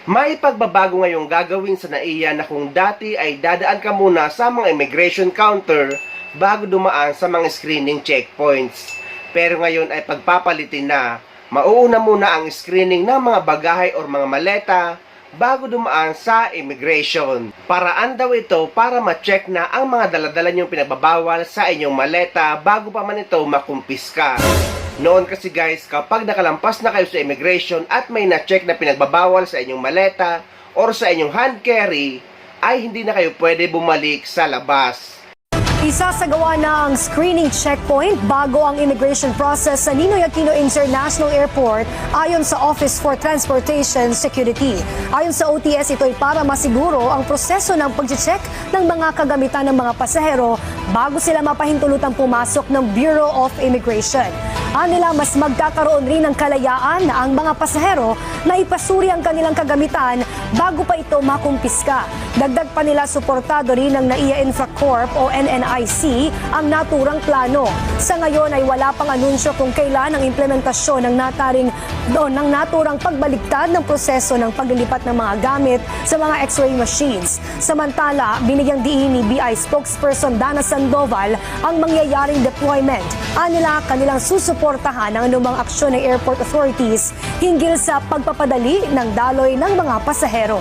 May pagbabago ngayong gagawin sa NAIA na kung dati ay dadaan ka muna sa mga immigration counter bago dumaan sa mga screening checkpoints. Pero ngayon ay pagpapalitin na, mauuna muna ang screening ng mga bagahe o mga maleta bago dumaan sa immigration. Paraan daw ito para ma-check na ang mga daladala niyong pinagbabawal sa inyong maleta bago pa man ito makumpiska. Noon kasi guys, kapag nakalampas na kayo sa immigration at may na-check na pinagbabawal sa inyong maleta or sa inyong hand carry, ay hindi na kayo pwede bumalik sa labas. Isasagawa na ang screening checkpoint bago ang immigration process sa Ninoy Aquino International Airport ayon sa Office for Transportation Security. Ayon sa OTS, ito ay para masiguro ang proseso ng pag-check ng mga kagamitan ng mga pasahero bago sila mapahintulutang pumasok ng Bureau of Immigration. Anila mas magkakaroon rin ng kalayaan na ang mga pasahero na ipasuri ang kanilang kagamitan bago pa ito makumpiska. Dagdag pa nila, suportado rin ng NAIA Infracorp o NNIC ang naturang plano. Sa ngayon ay wala pang anunsyo kung kailan ang implementasyon ng naturang pagbaliktad ng proseso ng paglilipat ng mga gamit sa mga X-ray machines. Samantala, binigyang diin ni BI spokesperson Dana Sandoval ang mangyayaring deployment. Anila, kanilang susuportahan ang anumang aksyon ng airport authorities hinggil sa pagpapadali ng daloy ng mga pasahero.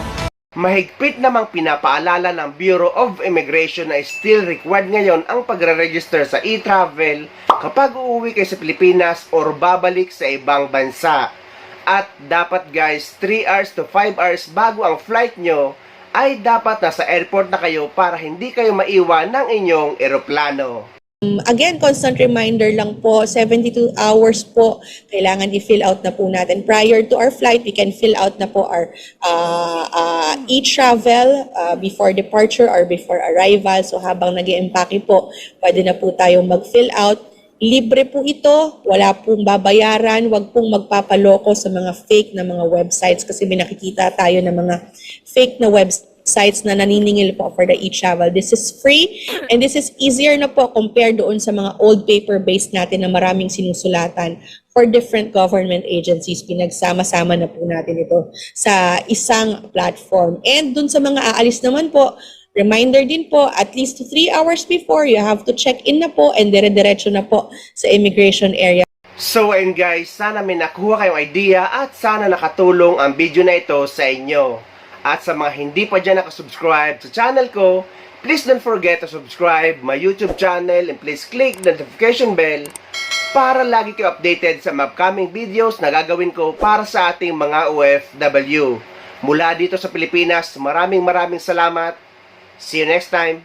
Mahigpit namang pinapaalala ng Bureau of Immigration na still required ngayon ang pagre-register sa e-travel kapag uuwi kayo sa Pilipinas or babalik sa ibang bansa. At dapat guys, 3 hours to 5 hours bago ang flight nyo ay dapat nasa airport na kayo para hindi kayo maiwan ng inyong eroplano. Again, constant reminder lang po, 72 hours po, kailangan i-fill out na po natin. Prior to our flight, we can fill out na po our e-travel before departure or before arrival. So habang nag-i-empake po, pwede na po tayong mag-fill out. Libre po ito, wala pong babayaran, wag pong magpapaloko sa mga fake na mga websites kasi may nakikita tayo ng mga fake na websites na naniningil po for the e-travel. This is free and this is easier na po compared doon sa mga old paper-based natin na maraming sinusulatan for different government agencies. Pinagsama-sama na po natin ito sa isang platform. And doon sa mga aalis naman po, reminder din po, at least 3 hours before, you have to check in na po and dire-diretso na po sa immigration area. So ayun guys, sana may nakuha kayong idea at sana nakatulong ang video na ito sa inyo. At sa mga hindi pa dyan nakasubscribe sa channel ko, please don't forget to subscribe my YouTube channel and please click the notification bell para lagi kayo updated sa mga upcoming videos na gagawin ko para sa ating mga OFW. Mula dito sa Pilipinas, maraming salamat. See you next time.